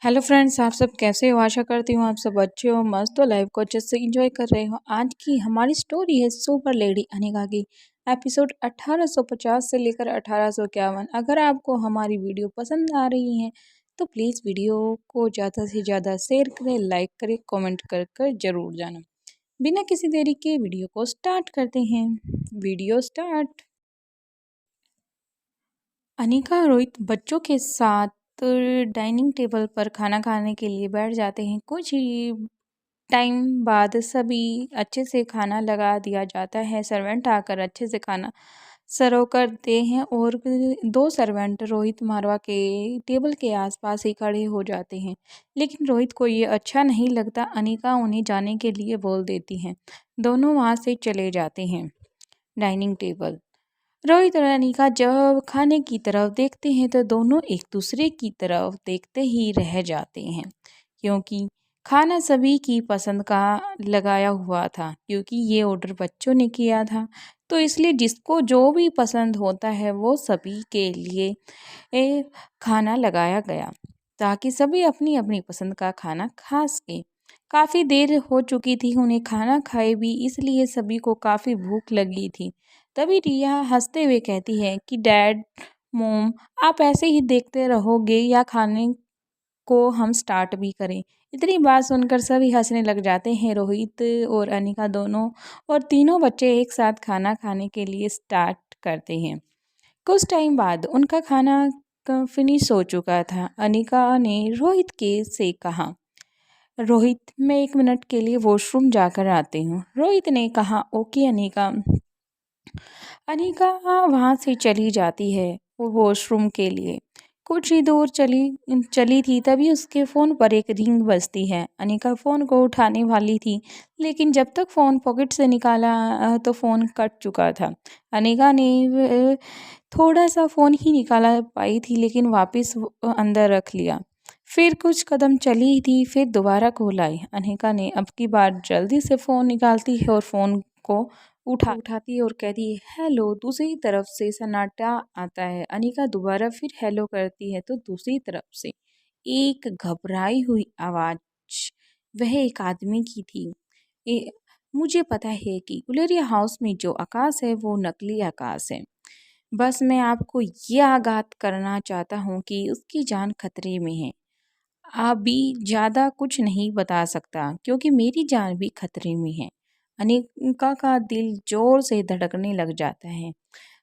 Hello friends, आप सब कैसे हो? आशा करती हूँ आप सब अच्छे हो, मस्त हो, लाइफ को अच्छे से एंजॉय कर रहे हो। आज की हमारी स्टोरी है सुपर लेडी अनिका की। एपिसोड 1850 से लेकर 1851। अगर आपको हमारी वीडियो पसंद आ रही है तो प्लीज़ वीडियो को ज़्यादा से ज़्यादा शेयर करें, लाइक करें, कमेंट कर कर ज़रूर जाना। बिना किसी देरी के वीडियो को स्टार्ट करते हैं। Video start. अनिका और रोहित बच्चों के साथ डाइनिंग टेबल पर खाना खाने के लिए बैठ जाते हैं। कुछ ही टाइम बाद सभी अच्छे से खाना लगा दिया जाता है। सर्वेंट आकर अच्छे से खाना सर्व करते हैं और दो सर्वेंट रोहित मारवा के टेबल के आसपास ही खड़े हो जाते हैं। लेकिन रोहित को ये अच्छा नहीं लगता। अनिका उन्हें जाने के लिए बोल देती हैं। दोनों वहाँ से चले जाते हैं। Dining table. रोहित और अनिका जब खाने की तरफ देखते हैं तो दोनों एक दूसरे की तरफ देखते ही रह जाते हैं, क्योंकि खाना सभी की पसंद का लगाया हुआ था। क्योंकि ये ऑर्डर बच्चों ने किया था तो इसलिए जिसको जो भी पसंद होता है वो सभी के लिए खाना लगाया गया, ताकि सभी अपनी अपनी पसंद का खाना खा सकें। काफ़ी देर हो चुकी थी उन्हें खाना खाए भी, इसलिए सभी को काफ़ी भूख लगी थी। तभी रिया हंसते हुए कहती है कि डैड, मोम, आप ऐसे ही देखते रहोगे या खाने को हम स्टार्ट भी करें? इतनी बात सुनकर सभी हंसने लग जाते हैं। रोहित और अनिका दोनों और तीनों बच्चे एक साथ खाना खाने के लिए स्टार्ट करते हैं। कुछ टाइम बाद उनका खाना फिनिश हो चुका था। अनिका ने रोहित के से कहा, रोहित, मैं 1 मिनट के लिए वॉशरूम जाकर आती हूँ। रोहित ने कहा, ओके अनिका। अनिका वहाँ से चली जाती है वो वॉशरूम के लिए। कुछ ही दूर चली चली थी तभी उसके फ़ोन पर एक रिंग बजती है। अनिका फ़ोन को उठाने वाली थी, लेकिन जब तक फ़ोन पॉकेट से निकाला तो फ़ोन कट चुका था। अनिका ने थोड़ा सा फ़ोन ही निकाला पाई थी, लेकिन वापस अंदर रख लिया। फिर कुछ कदम चली थी, फिर दोबारा कॉल आई। अनिका ने अब की बार जल्दी से फ़ोन निकालती है और फ़ोन को उठाती है और कहती है, हेलो। दूसरी तरफ से सन्नाटा आता है। अनिका दोबारा फिर हेलो करती है तो दूसरी तरफ से एक घबराई हुई आवाज़, वह एक आदमी की थी। मुझे पता है कि गुलेरिया हाउस में जो आकाश है वो नकली आकाश है। बस मैं आपको ये आगाह करना चाहता हूँ कि उसकी जान खतरे में है। अभी ज़्यादा कुछ नहीं बता सकता क्योंकि मेरी जान भी खतरे में है। अनिका का दिल जोर से धड़कने लग जाता है।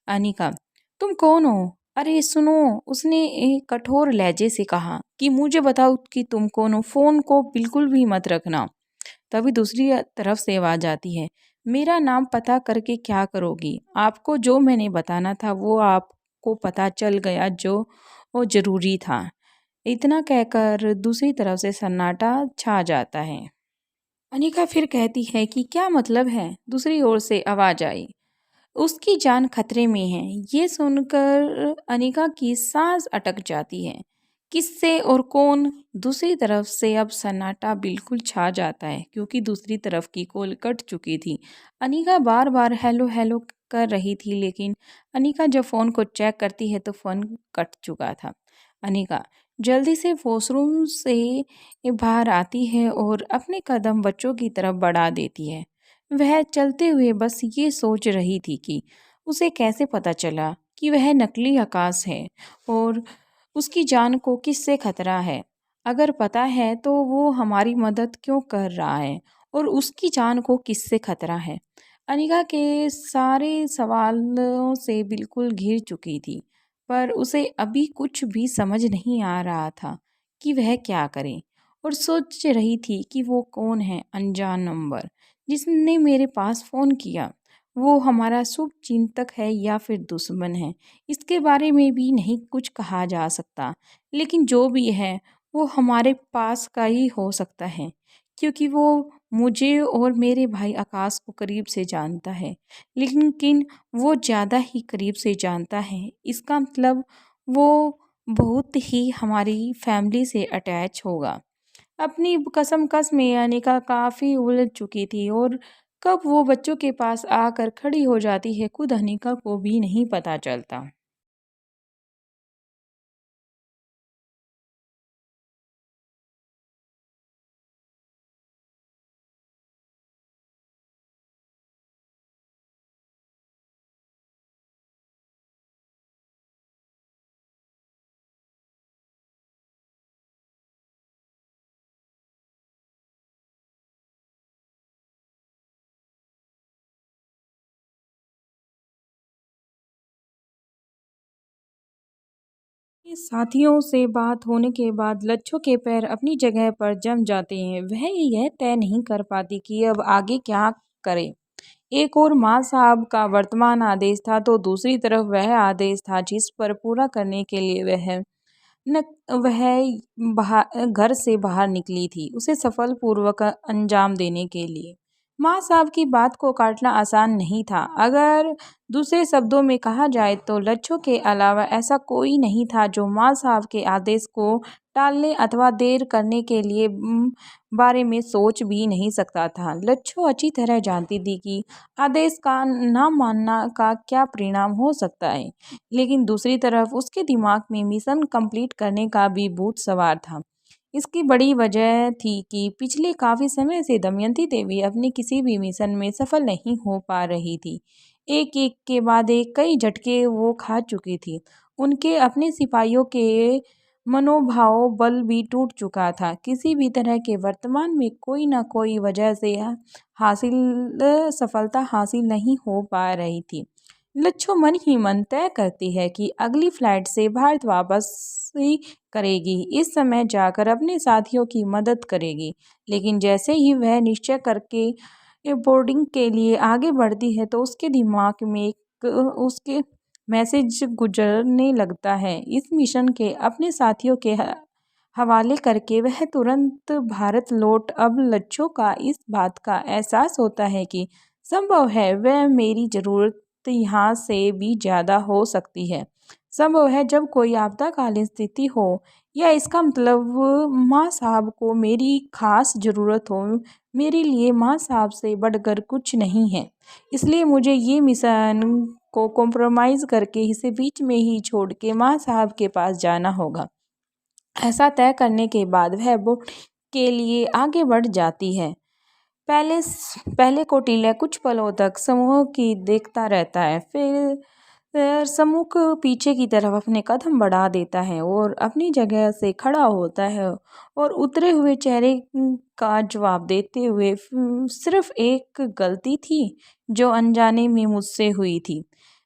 अनिका, तुम कौन हो? अरे सुनो, उसने एक कठोर लहजे से कहा कि मुझे बताओ कि तुम कौन हो। फ़ोन को बिल्कुल भी मत रखना। तभी दूसरी तरफ से आवाज़ आती है, मेरा नाम पता करके क्या करोगी? आपको जो मैंने बताना था वो आपको पता चल गया, जो वो ज़रूरी था। इतना कहकर दूसरी तरफ से सन्नाटा छा जाता है। अनिका फिर कहती है कि क्या मतलब है? दूसरी ओर से आवाज़ आई, उसकी जान खतरे में है। ये सुनकर अनिका की सांस अटक जाती है। किससे और कौन? दूसरी तरफ से अब सन्नाटा बिल्कुल छा जाता है, क्योंकि दूसरी तरफ की कॉल कट चुकी थी। अनिका बार बार हेलो हेलो कर रही थी, लेकिन अनिका जब फ़ोन को चेक करती है तो फ़ोन कट चुका था। अनिका जल्दी से वॉशरूम से बाहर आती है और अपने कदम बच्चों की तरफ बढ़ा देती है। वह चलते हुए बस ये सोच रही थी कि उसे कैसे पता चला कि वह नकली आकाश है और उसकी जान को किससे खतरा है। अगर पता है तो वो हमारी मदद क्यों कर रहा है और उसकी जान को किससे खतरा है। अनिका के सारे सवालों से बिल्कुल घिर चुकी थी, पर उसे अभी कुछ भी समझ नहीं आ रहा था कि वह क्या करे। और सोच रही थी कि वो कौन है अनजान नंबर जिसने मेरे पास फ़ोन किया। वो हमारा शुभ चिंतक है या फिर दुश्मन है, इसके बारे में भी नहीं कुछ कहा जा सकता। लेकिन जो भी है वो हमारे पास का ही हो सकता है, क्योंकि वो मुझे और मेरे भाई आकाश को करीब से जानता है। लेकिन वो ज़्यादा ही करीब से जानता है, इसका मतलब वो बहुत ही हमारी फैमिली से अटैच होगा। अपनी कसम में अनिका काफ़ी उलझ चुकी थी और कब वो बच्चों के पास आकर खड़ी हो जाती है खुद अनिका को भी नहीं पता चलता। साथियों से बात होने के बाद लच्छो के पैर अपनी जगह पर जम जाते हैं। वह यह तय नहीं कर पाती कि अब आगे क्या करे। एक और माँ साहब का वर्तमान आदेश था तो दूसरी तरफ वह आदेश था जिस पर पूरा करने के लिए न वह घर से बाहर निकली थी, उसे सफल पूर्वक अंजाम देने के लिए। माँ साहब की बात को काटना आसान नहीं था। अगर दूसरे शब्दों में कहा जाए तो लच्छो के अलावा ऐसा कोई नहीं था जो माँ साहब के आदेश को टालने अथवा देर करने के लिए बारे में सोच भी नहीं सकता था। लच्छो अच्छी तरह जानती थी कि आदेश का ना मानना का क्या परिणाम हो सकता है, लेकिन दूसरी तरफ उसके दिमाग में मिशन कंप्लीट करने का भी भूत सवार था। इसकी बड़ी वजह थी कि पिछले काफ़ी समय से दमयंती देवी अपने किसी भी मिशन में सफल नहीं हो पा रही थी। एक एक के बाद एक कई झटके वो खा चुकी थी। उनके अपने सिपाहियों के मनोभाव बल भी टूट चुका था। किसी भी तरह के वर्तमान में कोई न कोई वजह से हासिल सफलता हासिल नहीं हो पा रही थी। लच्छो मन ही मन तय करती है कि अगली फ्लाइट से भारत वापस ही करेगी, इस समय जाकर अपने साथियों की मदद करेगी। लेकिन जैसे ही वह निश्चय करके बोर्डिंग के लिए आगे बढ़ती है तो उसके दिमाग में एक उसके मैसेज गुजरने लगता है। इस मिशन के अपने साथियों के हवाले करके वह तुरंत भारत लौट। अब लच्छो का इस बात का एहसास होता है कि संभव है वह मेरी ज़रूरत यहाँ से भी ज़्यादा हो सकती है। संभव है जब कोई आपातकालीन स्थिति हो या इसका मतलब माँ साहब को मेरी खास ज़रूरत हो। मेरे लिए माँ साहब से बढ़कर कुछ नहीं है, इसलिए मुझे ये मिशन को कॉम्प्रोमाइज़ करके इसे बीच में ही छोड़ के माँ साहब के पास जाना होगा। ऐसा तय करने के बाद वह बोट के लिए आगे बढ़ जाती है। पहले कौटिल्य कुछ पलों तक समूह की देखता रहता है, फिर समूह पीछे की तरफ अपने कदम बढ़ा देता है और अपनी जगह से खड़ा होता है और उतरे हुए चेहरे का जवाब देते हुए सिर्फ एक गलती थी जो अनजाने में मुझसे हुई थी।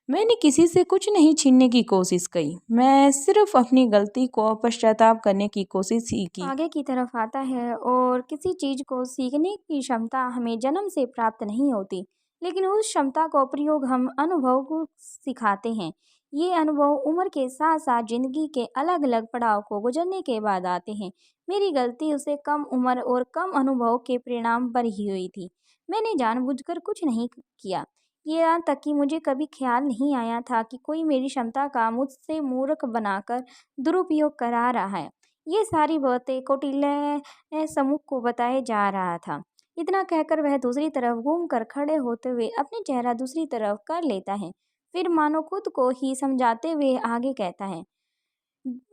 मैंने किसी से कुछ नहीं छीनने की कोशिश की, मैं सिर्फ अपनी गलती को पश्चाताप करने की कोशिश ही की। आगे की तरफ आता है और किसी चीज़ को सीखने की क्षमता हमें जन्म से प्राप्त नहीं होती, लेकिन उस क्षमता को प्रयोग हम अनुभव को सिखाते हैं। ये अनुभव उम्र के साथ साथ जिंदगी के अलग अलग पड़ाव को गुजरने के बाद आते हैं। मेरी गलती उसे कम उम्र और कम अनुभव के परिणाम पर ही हुई थी। मैंने जानबूझकर कुछ नहीं किया, यहाँ तक कि मुझे कभी ख्याल नहीं आया था कि कोई मेरी क्षमता का मुझसे मूर्ख बनाकर दुरुपयोग करा रहा है। ये सारी बातें कौटिल्य समूह को बताए जा रहा था। इतना कहकर वह दूसरी तरफ घूमकर खड़े होते हुए अपनी चेहरा दूसरी तरफ कर लेता है। फिर मानो खुद को ही समझाते हुए आगे कहता है,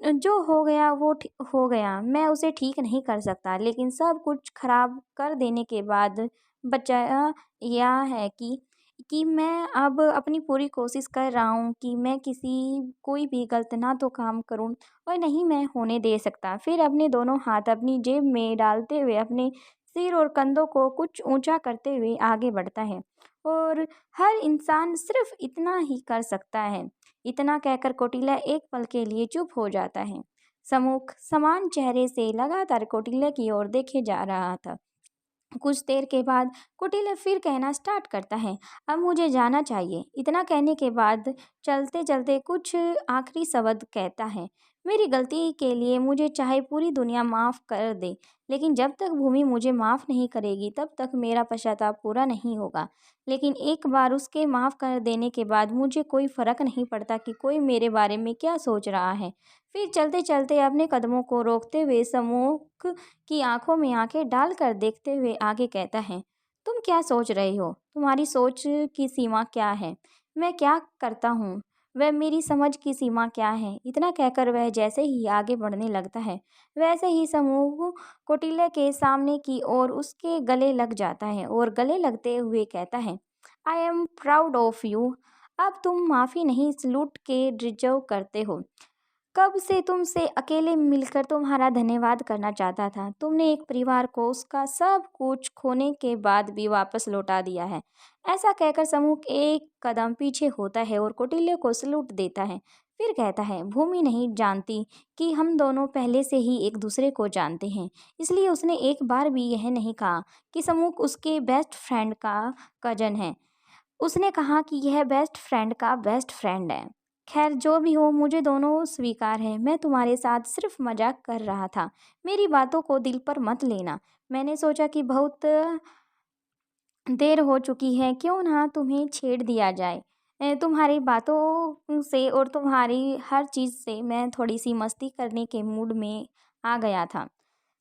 जो हो गया वो हो गया, मैं उसे ठीक नहीं कर सकता, लेकिन सब कुछ खराब कर देने के बाद बचा यह है कि मैं अब अपनी पूरी कोशिश कर रहा हूँ कि मैं कोई भी गलत ना तो काम करूँ और नहीं मैं होने दे सकता। फिर अपने दोनों हाथ अपनी जेब में डालते हुए अपने सिर और कंधों को कुछ ऊंचा करते हुए आगे बढ़ता है। और हर इंसान सिर्फ इतना ही कर सकता है। इतना कहकर कौटिल्य एक पल के लिए चुप हो जाता है। सम्मुख समान चेहरे से लगातार कौटिल्य की ओर देखे जा रहा था। कुछ देर के बाद कौटिल्य फिर कहना स्टार्ट करता है, अब मुझे जाना चाहिए। इतना कहने के बाद चलते चलते कुछ आखिरी शब्द कहता है, मेरी गलती के लिए मुझे चाहे पूरी दुनिया माफ़ कर दे, लेकिन जब तक भूमि मुझे माफ़ नहीं करेगी तब तक मेरा पश्चाताप पूरा नहीं होगा। लेकिन एक बार उसके माफ़ कर देने के बाद मुझे कोई फ़र्क नहीं पड़ता कि कोई मेरे बारे में क्या सोच रहा है। फिर चलते चलते अपने कदमों को रोकते हुए सम्मुख की आंखों में आंखें डालकर देखते हुए आगे कहता है, तुम क्या सोच रहे हो? तुम्हारी सोच की सीमा क्या है? मैं क्या करता हूँ वह मेरी समझ की सीमा क्या है? इतना कहकर वह जैसे ही आगे बढ़ने लगता है वैसे ही समूह कौटिल्य के सामने की ओर उसके गले लग जाता है और गले लगते हुए कहता है, I am proud of you. अब तुम माफ़ी नहीं सलूट के डिजर्व करते हो। कब से तुमसे अकेले मिलकर तुम्हारा धन्यवाद करना चाहता था। तुमने एक परिवार को उसका सब कुछ खोने के बाद भी वापस लौटा दिया है। ऐसा कहकर समूह एक कदम पीछे होता है और कौटिल्य को सलूट देता है। फिर कहता है, भूमि नहीं जानती कि हम दोनों पहले से ही एक दूसरे को जानते हैं, इसलिए उसने एक बार भी यह नहीं कहा कि समूह उसके बेस्ट फ्रेंड का कजन है। उसने कहा कि यह बेस्ट फ्रेंड का बेस्ट फ्रेंड है। खैर जो भी हो, मुझे दोनों स्वीकार है। मैं तुम्हारे साथ सिर्फ मजाक कर रहा था। मेरी बातों को दिल पर मत लेना। मैंने सोचा कि बहुत देर हो चुकी है, क्यों ना तुम्हें छेड़ दिया जाए। तुम्हारी बातों से और तुम्हारी हर चीज़ से मैं थोड़ी सी मस्ती करने के मूड में आ गया था।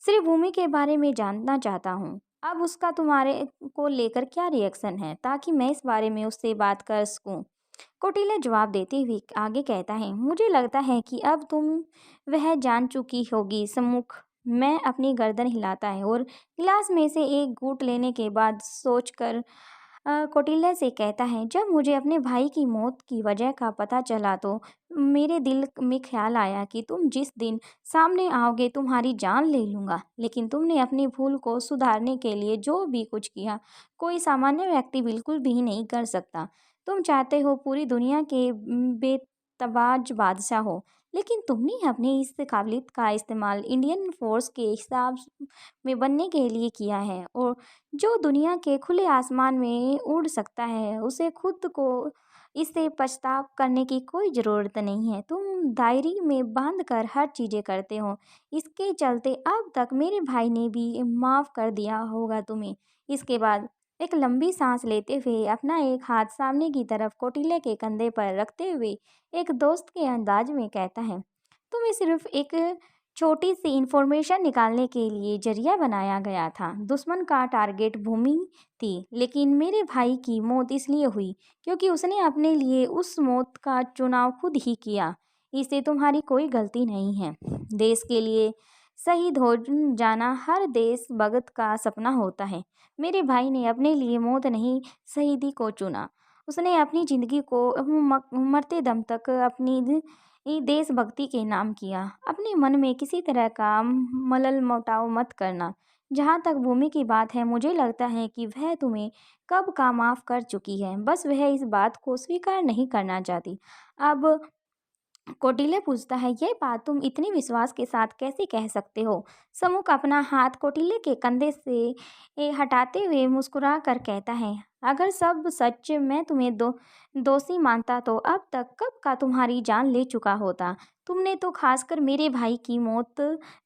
सिर्फ भूमि के बारे में जानना चाहता हूँ। अब उसका तुम्हारे को लेकर क्या रिएक्शन है, ताकि मैं इस बारे में उससे बात कर सकूं। कोटिल्य जवाब देते हुए आगे कहता है, मुझे लगता है कि अब तुम वह जान चुकी होगी सम्मुख। मैं अपनी गर्दन हिलाता है और गिलास में से एक घूंट लेने के बाद सोचकर कौटिल्य से कहता है, जब मुझे अपने भाई की मौत की वजह का पता चला तो मेरे दिल में ख्याल आया कि तुम जिस दिन सामने आओगे तुम्हारी जान ले लूँगा। लेकिन तुमने अपनी भूल को सुधारने के लिए जो भी कुछ किया, कोई सामान्य व्यक्ति बिल्कुल भी नहीं कर सकता। तुम चाहते हो पूरी दुनिया के बेतबाज बादशाह हो, लेकिन तुमने अपनी इस काबिलियत का इस्तेमाल इंडियन फोर्स के हिसाब में बनने के लिए किया है, और जो दुनिया के खुले आसमान में उड़ सकता है उसे खुद को इससे पछताव करने की कोई ज़रूरत नहीं है। तुम डायरी में बांध कर हर चीज़ें करते हो। इसके चलते अब तक मेरे भाई ने भी माफ़ कर दिया होगा तुम्हें। इसके बाद एक लंबी सांस लेते हुए अपना एक हाथ सामने की तरफ कौटिल्य के कंधे पर रखते हुए एक दोस्त के अंदाज में कहता है, तुम्हें सिर्फ एक छोटी सी इंफॉर्मेशन निकालने के लिए जरिया बनाया गया था। दुश्मन का टारगेट भूमि थी, लेकिन मेरे भाई की मौत इसलिए हुई क्योंकि उसने अपने लिए उस मौत का चुनाव खुद ही किया। इसे तुम्हारी कोई गलती नहीं है। देश के लिए शहीद हो जाना हर देशभक्त का सपना होता है। मेरे भाई ने अपने लिए मौत नहीं, शहीदी को चुना। उसने अपनी जिंदगी को मरते दम तक अपनी देशभक्ति के नाम किया। अपने मन में किसी तरह का मलल मोटाव मत करना। जहाँ तक भूमि की बात है, मुझे लगता है कि वह तुम्हें कब का माफ़ कर चुकी है, बस वह इस बात को स्वीकार नहीं करना चाहती। अब कौटिल्य पूछता है, यह बात तुम इतने विश्वास के साथ कैसे कह सकते हो। समुख अपना हाथ कौटिल्य के कंधे से हटाते हुए मुस्कुरा कर कहता है, अगर सब सच मैं तुम्हें दोषी मानता तो अब तक कब का तुम्हारी जान ले चुका होता। तुमने तो खासकर मेरे भाई की मौत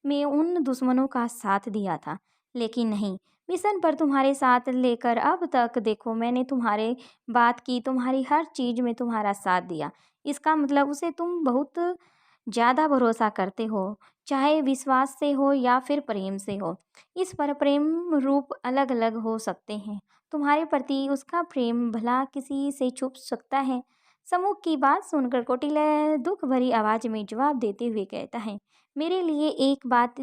में उन दुश्मनों का साथ दिया था, लेकिन नहीं, मिशन पर तुम्हारे साथ लेकर अब तक देखो मैंने तुम्हारे बात की, तुम्हारी हर चीज़ में तुम्हारा साथ दिया। इसका मतलब उसे तुम बहुत ज़्यादा भरोसा करते हो, चाहे विश्वास से हो या फिर प्रेम से हो। इस पर प्रेम रूप अलग अलग हो सकते हैं। तुम्हारे प्रति उसका प्रेम भला किसी से छुप सकता है। समूह की बात सुनकर कौटिल्य दुख भरी आवाज़ में जवाब देते हुए कहता है, मेरे लिए एक बात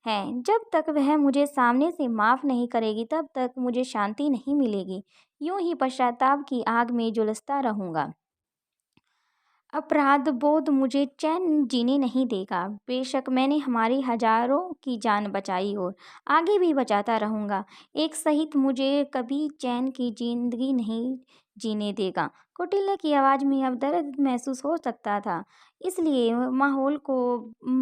है, जब तक वह मुझे सामने से माफ़ नहीं करेगी तब तक मुझे शांति नहीं मिलेगी। यूं ही पश्चाताप की आग में झुलसता रहूँगा। अपराध बोध मुझे चैन जीने नहीं देगा। बेशक मैंने हमारी हजारों की जान बचाई और आगे भी बचाता रहूँगा। एक सहित मुझे कभी चैन की जिंदगी नहीं जीने देगा। कौटिल्य की आवाज़ में अब दर्द महसूस हो सकता था, इसलिए माहौल को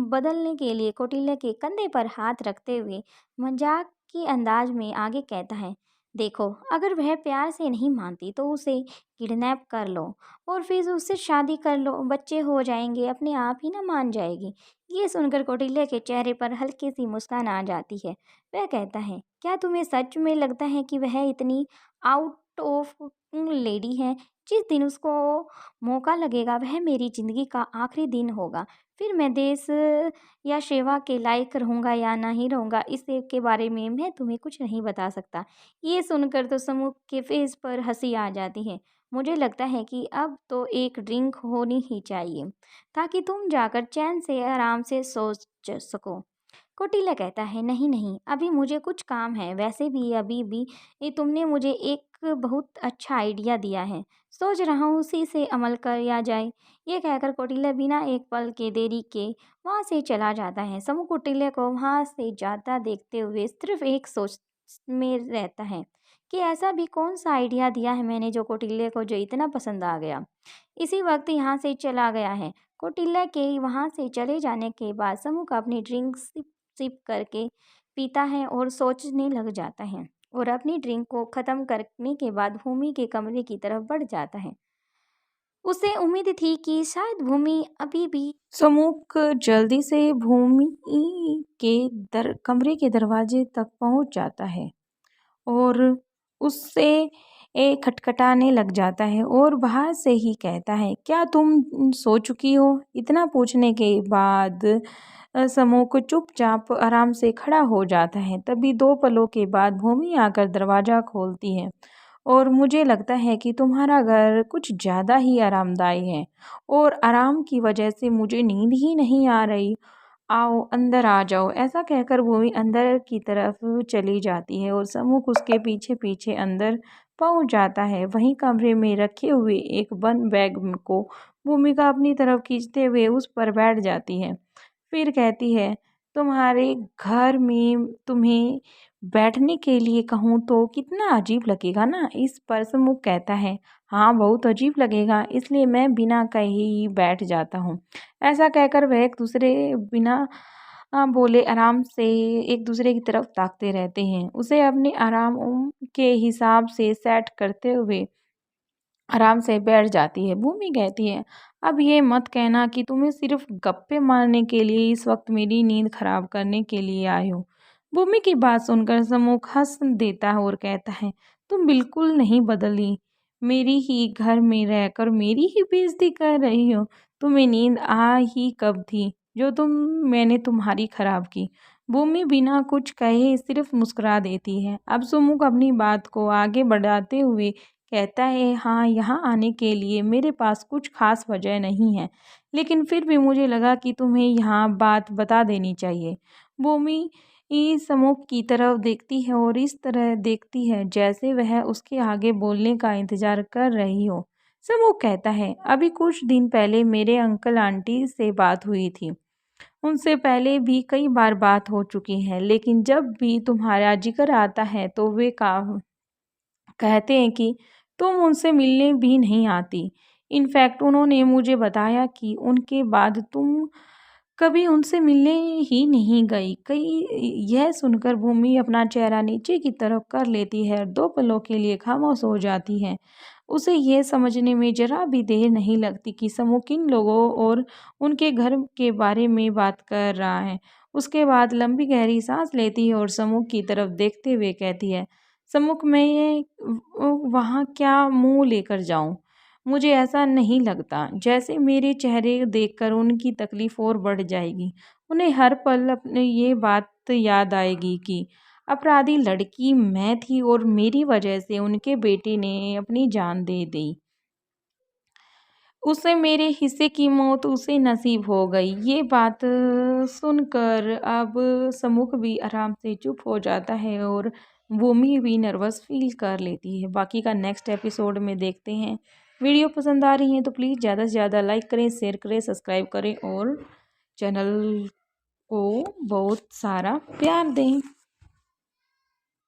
बदलने के लिए कौटिल्य के कंधे पर हाथ रखते हुए मजाक के अंदाज में आगे कहता है, देखो, अगर वह प्यार से नहीं मानती तो उसे किडनैप कर लो और फिर उससे शादी कर लो। बच्चे हो जाएंगे, अपने आप ही ना मान जाएगी। ये सुनकर कौटिल्य के चेहरे पर हल्की सी मुस्कान आ जाती है। वह कहता है, क्या तुम्हें सच में लगता है कि वह इतनी आउट ऑफ लेडी है। जिस दिन उसको मौका लगेगा वह मेरी ज़िंदगी का आखिरी दिन होगा। फिर मैं देश या सेवा के लायक रहूँगा या नहीं रहूँगा, इसके के बारे में मैं तुम्हें कुछ नहीं बता सकता। ये सुनकर तो समूह के फेस पर हंसी आ जाती है। मुझे लगता है कि अब तो एक ड्रिंक होनी ही चाहिए, ताकि तुम जाकर चैन से आराम से सोच सको। कौटिल्य कहता है, नहीं नहीं, अभी मुझे कुछ काम है। वैसे भी अभी भी ये तुमने मुझे एक बहुत अच्छा आइडिया दिया है, सोच रहा हूँ उसी से अमल किया जाए। ये कहकर कौटिल्य बिना एक पल के देरी के वहाँ से चला जाता है। समूह कौटिल्य को वहाँ से जाता देखते हुए सिर्फ एक सोच में रहता है कि ऐसा भी कौन सा आइडिया दिया है मैंने जो कौटिल्य को जो इतना पसंद आ गया। इसी वक्त यहाँ से चला गया है। कौटिल्य के वहाँ से चले जाने के बाद समुख अपनी ड्रिंक सिप सिप करके पीता है और सोचने लग जाता है और अपनी ड्रिंक को ख़त्म करने के बाद भूमि के कमरे की तरफ बढ़ जाता है। उसे उम्मीद थी कि शायद भूमि अभी भी समुख जल्दी से भूमि के कमरे के दरवाजे तक पहुंच जाता है और उससे खटखटाने लग जाता है और बाहर से ही कहता है, क्या तुम सो चुकी हो? इतना पूछने के बाद समुख चुपचाप आराम से खड़ा हो जाता है। तभी 2 पलों के बाद भूमि आकर दरवाज़ा खोलती है और मुझे लगता है कि तुम्हारा घर कुछ ज़्यादा ही आरामदायी है और आराम की वजह से मुझे नींद ही नहीं आ रही। आओ अंदर आ जाओ। ऐसा कहकर भूमि अंदर की तरफ चली जाती है और समुख उसके पीछे पीछे अंदर पहुंच जाता है। वहीं कमरे में रखे हुए एक बंद बैग को भूमिका अपनी तरफ खींचते हुए उस पर बैठ जाती है। फिर कहती है, तुम्हारे घर में तुम्हें बैठने के लिए कहूँ तो कितना अजीब लगेगा ना? इस पर समुख कहता है, हाँ बहुत अजीब लगेगा, इसलिए मैं बिना कहे ही बैठ जाता हूँ। ऐसा कहकर वह एक दूसरे बिना बोले आराम से एक दूसरे की तरफ ताकते रहते हैं। उसे अपने आराम के हिसाब से सेट करते हुए आराम से बैठ जाती है। भूमि कहती है, अब ये मत कहना कि तुम्हें सिर्फ गप्पे मारने के लिए इस वक्त मेरी नींद खराब करने के लिए आई हो। भूमि की बात सुनकर समुख हंस देता है और कहता है, तुम बिल्कुल नहीं बदली। मेरी ही घर में रहकर मेरी ही बेइज्जती कर रही हो। तुम्हें नींद आ ही कब थी जो मैंने तुम्हारी खराब की? भूमि बिना कुछ कहे सिर्फ मुस्कुरा देती है। अब सुमुख अपनी बात को आगे बढ़ाते हुए कहता है, हाँ यहाँ आने के लिए मेरे पास कुछ खास वजह नहीं है, लेकिन फिर भी मुझे लगा कि तुम्हें यहाँ बात बता देनी चाहिए। भूमि समुख की तरफ देखती है और इस तरह देखती है जैसे वह उसके आगे बोलने का इंतजार कर रही हो। समुख कहता है, अभी कुछ दिन पहले मेरे अंकल आंटी से बात हुई थी। उनसे पहले भी कई बार बात हो चुकी है, लेकिन जब भी तुम्हारा जिक्र आता है तो वे कहते हैं कि तुम उनसे मिलने भी नहीं आती। इनफैक्ट उन्होंने मुझे बताया कि उनके बाद तुम कभी उनसे मिलने ही नहीं गई। यह सुनकर भूमि अपना चेहरा नीचे की तरफ कर लेती है और 2 पलों के लिए खामोश हो जाती है। उसे यह समझने में जरा भी देर नहीं लगती कि समुख किन लोगों और उनके घर के बारे में बात कर रहा है। उसके बाद लंबी गहरी सांस लेती है और समुख की तरफ देखते हुए कहती है, समुख मैं वहाँ क्या मुंह लेकर जाऊँ? मुझे ऐसा नहीं लगता जैसे मेरे चेहरे देखकर उनकी तकलीफ और बढ़ जाएगी। उन्हें हर पल अपने ये बात याद आएगी कि अपराधी लड़की मैं थी और मेरी वजह से उनके बेटे ने अपनी जान दे दी। उसे मेरे हिस्से की मौत उसे नसीब हो गई। ये बात सुनकर अब समुख भी आराम से चुप हो जाता है और भूमि भी नर्वस फील कर लेती है। बाकी का नेक्स्ट एपिसोड में देखते हैं। वीडियो पसंद आ रही है तो प्लीज़ ज़्यादा से ज़्यादा लाइक करें, शेयर करें, सब्सक्राइब करें और चैनल को बहुत सारा प्यार दें।